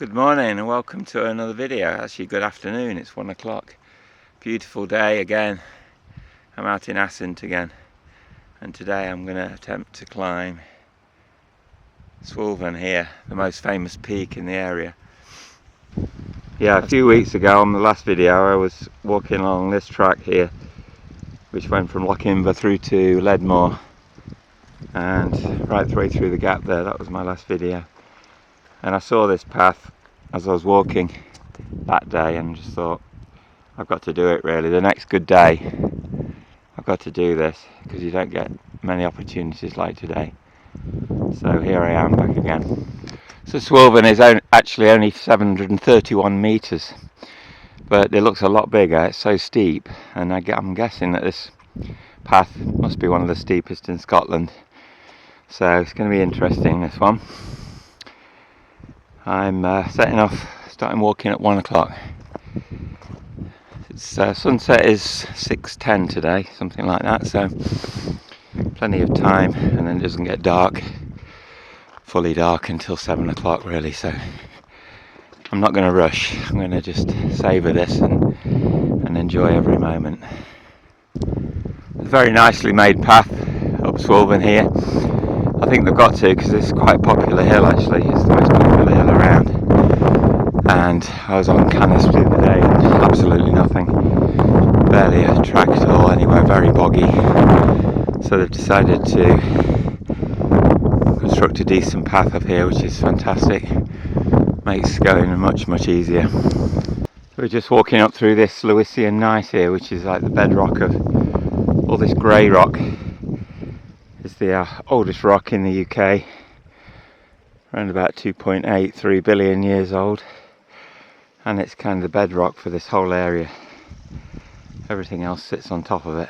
Good morning and welcome to another video. Actually, good afternoon, it's 1 o'clock. Beautiful day again. I'm out in Assynt again, and today I'm going to attempt to climb Suilven here, the most famous peak in the area. Yeah, a few weeks ago on the last video I was walking along this track here, which went from Lochimber through to Leadmore, and right the way through the gap there. That was my last video. And I saw this path as I was walking that day and just thought, I've got to do it really. The next good day, I've got to do this, because you don't get many opportunities like today. So here I am back again. So Suilven is actually only 731 metres, but it looks a lot bigger. It's so steep, and I'm guessing that this path must be one of the steepest in Scotland. So it's going to be interesting, this one. I'm starting walking at 1 o'clock. It's sunset is 6:10 today, something like that, so plenty of time, and then it doesn't get dark, fully dark, until 7 o'clock really, so I'm not going to rush. I'm going to just savour this and enjoy every moment. It's a very nicely made path up Suilven here. I think they've got to, because it's quite a popular hill actually. It's the most popular hill around. And I was on Canis the other day and absolutely nothing. Barely a track at all anywhere, very boggy. So they've decided to construct a decent path up here, which is fantastic. Makes going much easier. We're just walking up through this Lewisian gneiss here, which is like the bedrock of all this grey rock. It's the oldest rock in the UK, around about 2.83 billion years old, and it's kind of the bedrock for this whole area. Everything else sits on top of it.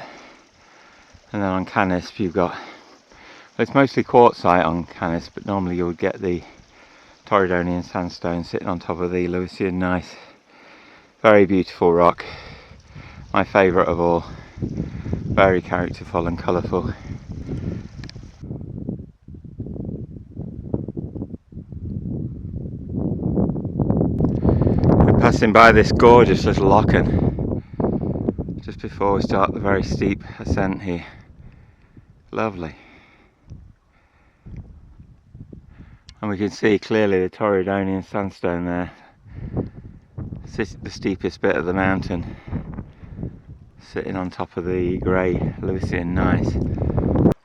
And then on Canis you've got, well, it's mostly quartzite on Canis, but normally you would get the Torridonian sandstone sitting on top of the Lewisian gneiss. Very beautiful rock, my favourite of all, very characterful and colourful. Passing by this gorgeous little lochen just before we start the very steep ascent here. Lovely. And we can see clearly the Torridonian sandstone there. It's the steepest bit of the mountain, sitting on top of the grey Lewisian gneiss.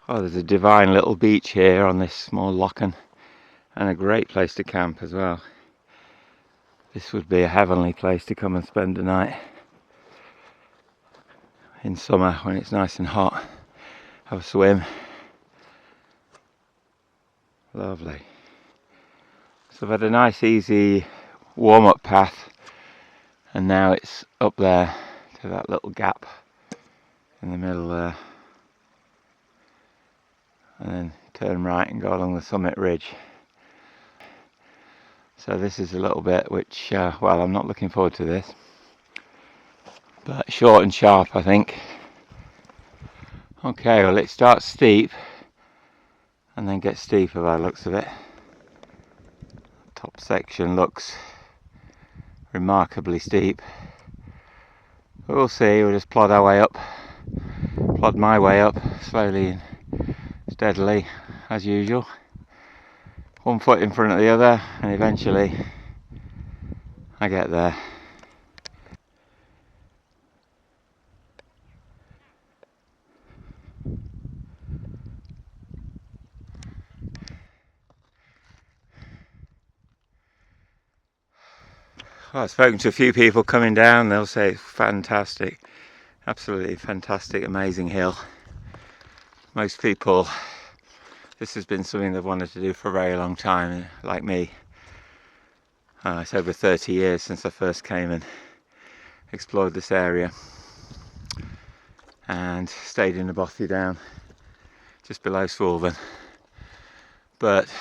Oh, there's a divine little beach here on this small lochen, and a great place to camp as well. This would be a heavenly place to come and spend the night in summer when it's nice and hot. Have a swim. Lovely. So I've had a nice easy warm-up path, and now it's up there to that little gap in the middle there, and then turn right and go along the summit ridge. So this is a little bit which, well, I'm not looking forward to this, but short and sharp I think. Okay, well, it starts steep and then gets steeper by the looks of it. Top section looks remarkably steep, but we'll see. We'll just plod our way up, plod my way up slowly and steadily as usual, one foot in front of the other, and eventually I get there. Well, I've spoken to a few people coming down. They'll say it's fantastic, absolutely fantastic, amazing hill. Most people, this has been something they've wanted to do for a very long time, like me. It's over 30 years since I first came and explored this area, and stayed in the bothy down just below Suilven, but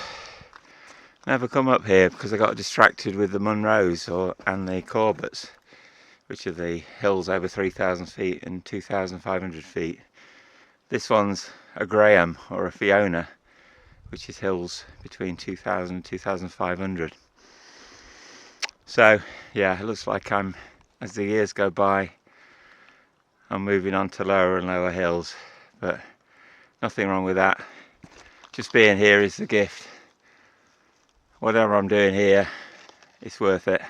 never come up here because I got distracted with the Munros and the Corbetts, which are the hills over 3,000 feet and 2,500 feet. This one's a Graham or a Fiona, which is hills between 2,000 and 2,500. So yeah, it looks like as the years go by, I'm moving on to lower and lower hills, but nothing wrong with that. Just being here is the gift. Whatever I'm doing here, it's worth it,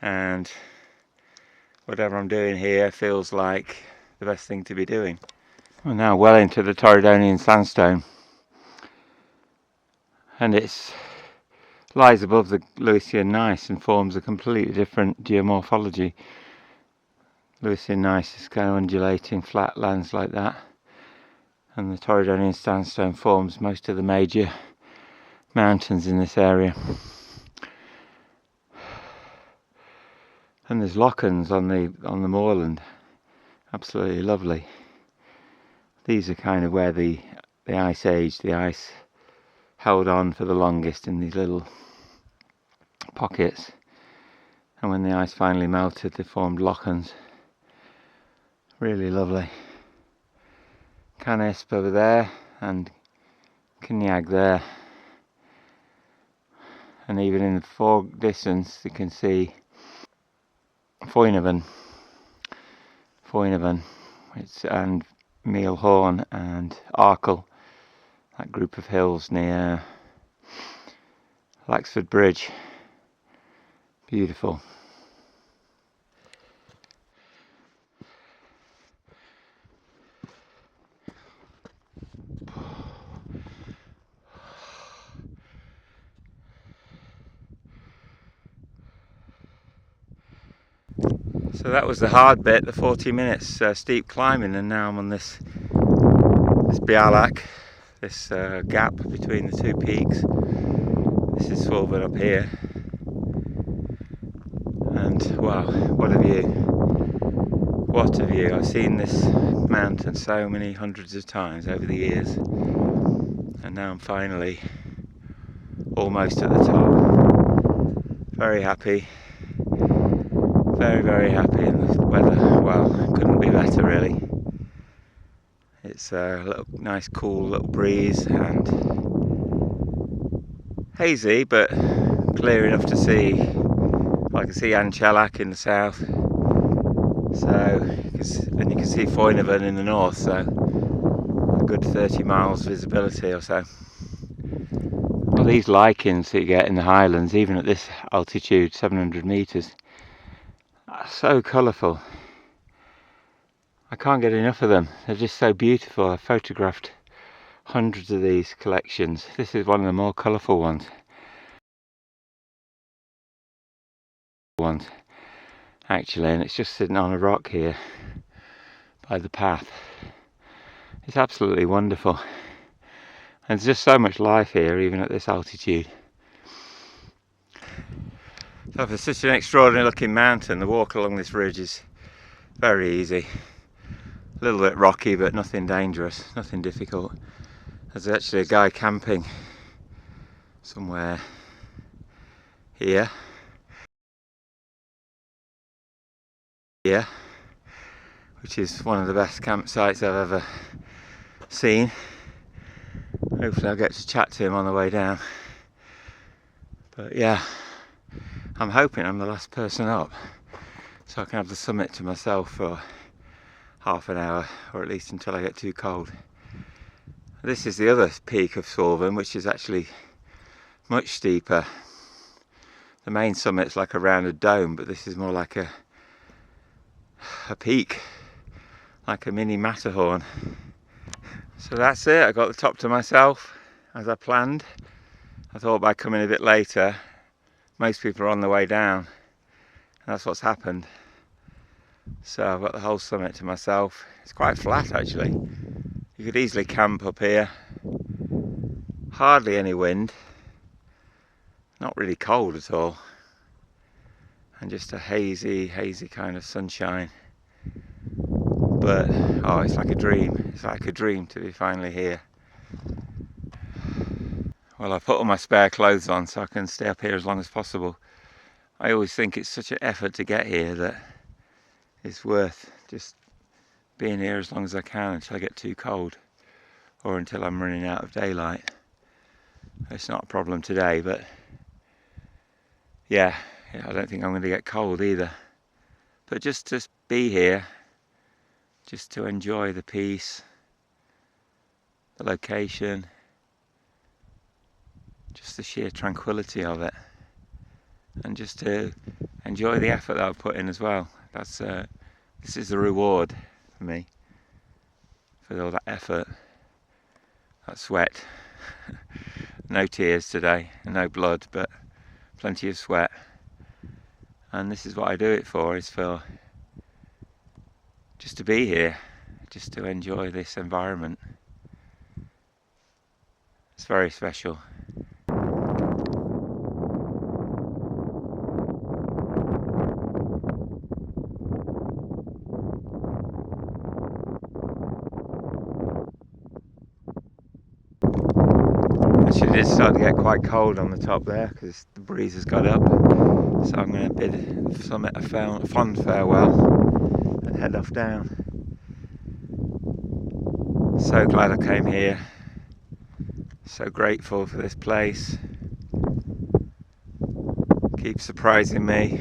and whatever I'm doing here feels like the best thing to be doing. We're now well into the Torridonian sandstone, and it lies above the Lewisian gneiss and forms a completely different geomorphology. Lewisian gneiss is kind of undulating flat lands like that, and the Torridonian sandstone forms most of the major mountains in this area. And there's lochans on the moorland, absolutely lovely. These are kind of where the ice age, the ice held on for the longest in these little pockets, and when the ice finally melted they formed lochans. Really lovely. Canisp over there and Cyniag there, and even in the far distance you can see Foinavan, and Mealhorn and Arkle, that group of hills near Laxford Bridge. Beautiful. So that was the hard bit, the 40 minutes steep climbing, and now I'm on this bialak, this gap between the two peaks. This is Suilven up here, and wow, what a view! What a view! I've seen this mountain so many hundreds of times over the years, and now I'm finally almost at the top. Very happy. Very happy, and the weather, well, couldn't be better really. It's a little nice cool little breeze and hazy but clear enough to see. I can see Anchelak in the south, so and you can see Foinavan in the north, so a good 30 miles visibility or so. Well, these lichens that you get in the highlands, even at this altitude, 700 metres, are so colourful. I can't get enough of them. They're just so beautiful. I've photographed hundreds of these collections. This is one of the more colourful ones. Actually, and it's just sitting on a rock here by the path. It's absolutely wonderful. And there's just so much life here, even at this altitude. So for such an extraordinary looking mountain, the walk along this ridge is very easy. A little bit rocky, but nothing dangerous, nothing difficult. There's actually a guy camping somewhere here, which is one of the best campsites I've ever seen. Hopefully I'll get to chat to him on the way down. But yeah, I'm hoping I'm the last person up, so I can have the summit to myself for half an hour, or at least until I get too cold. This is the other peak of Suilven, which is actually much steeper. The main summit's like a rounded dome, but this is more like a peak, like a mini Matterhorn. So that's it, I got the top to myself as I planned. I thought by coming a bit later, most people are on the way down, and that's what's happened. So I've got the whole summit to myself. It's quite flat actually. You could easily camp up here. Hardly any wind, not really cold at all, and just a hazy kind of sunshine. But oh, it's like a dream. It's like a dream to be finally here. Well, I put all my spare clothes on so I can stay up here as long as possible. I always think it's such an effort to get here that it's worth just being here as long as I can until I get too cold, or until I'm running out of daylight. It's not a problem today, but yeah, yeah, I don't think I'm going to get cold either. But just to be here, just to enjoy the peace, the location, just the sheer tranquility of it, and just to enjoy the effort that I've put in as well. That's this is the reward for me for all that effort, that sweat. No tears today, no blood, but plenty of sweat. And this is what I do it for, is for just to be here, just to enjoy this environment. It's very special. Actually, it did start to get quite cold on the top there because the breeze has got up. So I'm going to bid Summit a fond farewell and head off down. So glad I came here. So grateful for this place. It keeps surprising me.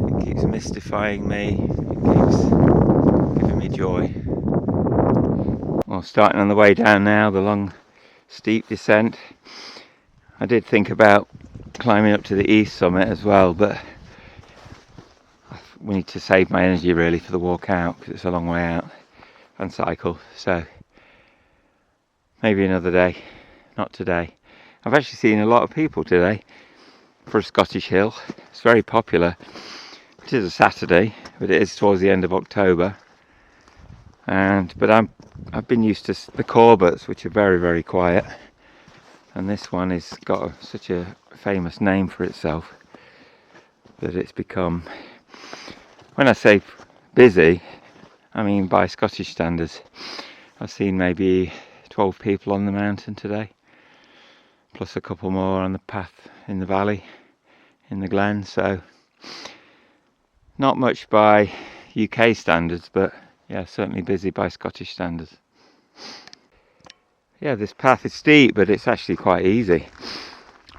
It keeps mystifying me. It keeps giving me joy. Well, starting on the way down now, the long steep descent. I did think about climbing up to the east summit as well, but we need to save my energy really for the walk out because it's a long way out and cycle, so maybe another day, not today. I've actually seen a lot of people today for a Scottish hill. It's very popular. It is a Saturday, but it is towards the end of October, but I've been used to the Corbetts, which are very, very quiet, and this one has got such a famous name for itself that it's become, when I say busy, I mean by Scottish standards. I've seen maybe 12 people on the mountain today, plus a couple more on the path in the valley, in the glen, so not much by UK standards, but yeah, certainly busy by Scottish standards. Yeah, this path is steep, but it's actually quite easy,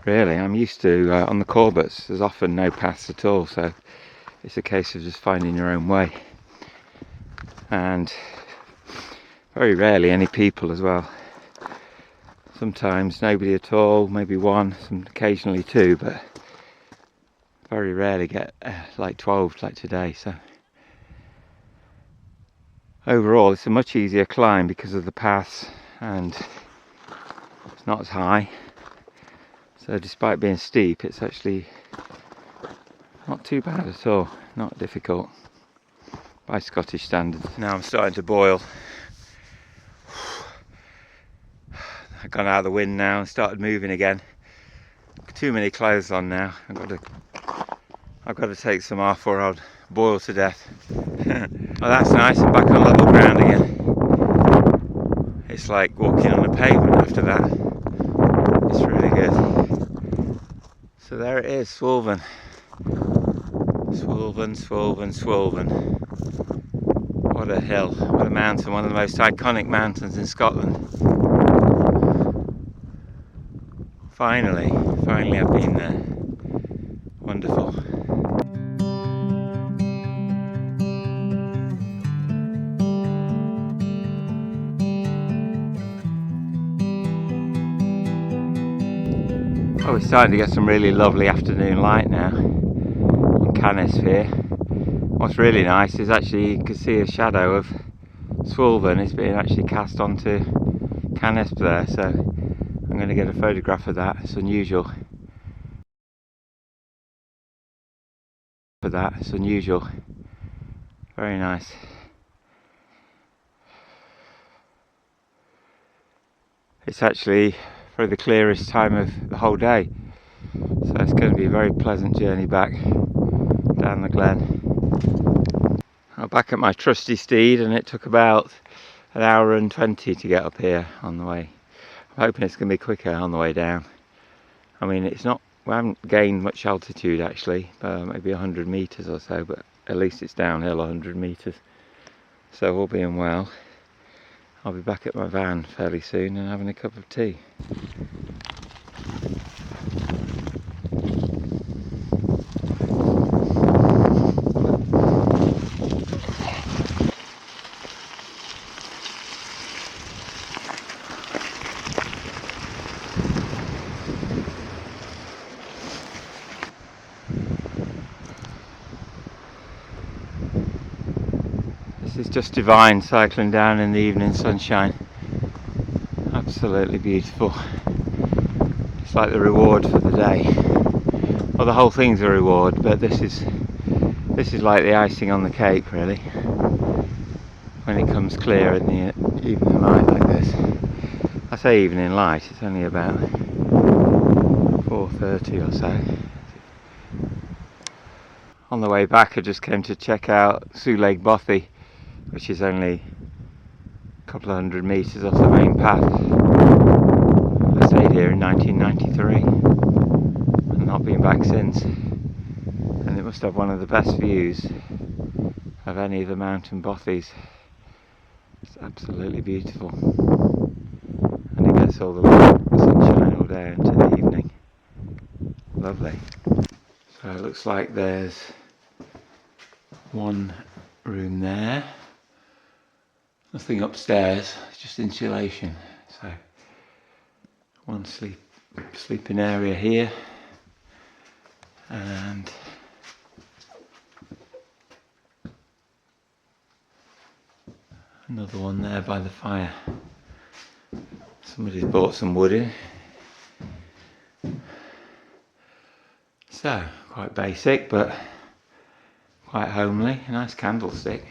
really. I'm used to, on the Corbetts, there's often no paths at all, so it's a case of just finding your own way. And very rarely any people as well. Sometimes nobody at all, maybe one, occasionally two, but very rarely get like 12 like today. So overall it's a much easier climb because of the paths, and it's not as high, so despite being steep it's actually not too bad at all, not difficult by Scottish standards. Now I'm starting to boil. I've gone out of the wind now and started moving again. Too many clothes on now. I've got to take some off or I'll boil to death. Oh, that's nice, I'm back on level ground again. It's like walking on a pavement after that. It's really good. So there it is, Suilven. Suilven. What a hill, what a mountain, one of the most iconic mountains in Scotland. Finally I've been there. Wonderful. Oh, we're starting to get some really lovely afternoon light now on Canesp here. What's really nice is actually you can see a shadow of Suilven. It's being actually cast onto Canesp there, so I'm going to get a photograph of that. It's unusual. Very nice. It's actually probably the clearest time of the whole day, so it's going to be a very pleasant journey back down the glen. I'm back at my trusty steed, and it took about an hour and 20 to get up here on the way. I'm hoping it's going to be quicker on the way down. I mean, we haven't gained much altitude actually, maybe 100 metres or so, but at least it's downhill 100 metres. So all being well, I'll be back at my van fairly soon and having a cup of tea. This is just divine, cycling down in the evening sunshine. Absolutely beautiful. It's like the reward for the day. Well, the whole thing's a reward, but this is like the icing on the cake, really. When it comes clear in the evening light like this. I say evening light, it's only about 4:30 or so. On the way back I just came to check out Suilven, which is only a couple of hundred metres off the main path. I stayed here in 1993 and not been back since, and it must have one of the best views of any of the mountain bothies. It's absolutely beautiful, and it gets all the light, the sunshine all day into the evening. Lovely. So it looks like there's one room there, nothing upstairs, it's just insulation. So one sleeping area here, and another one there by the fire. Somebody's bought some wood in. So, quite basic but quite homely. A nice candlestick.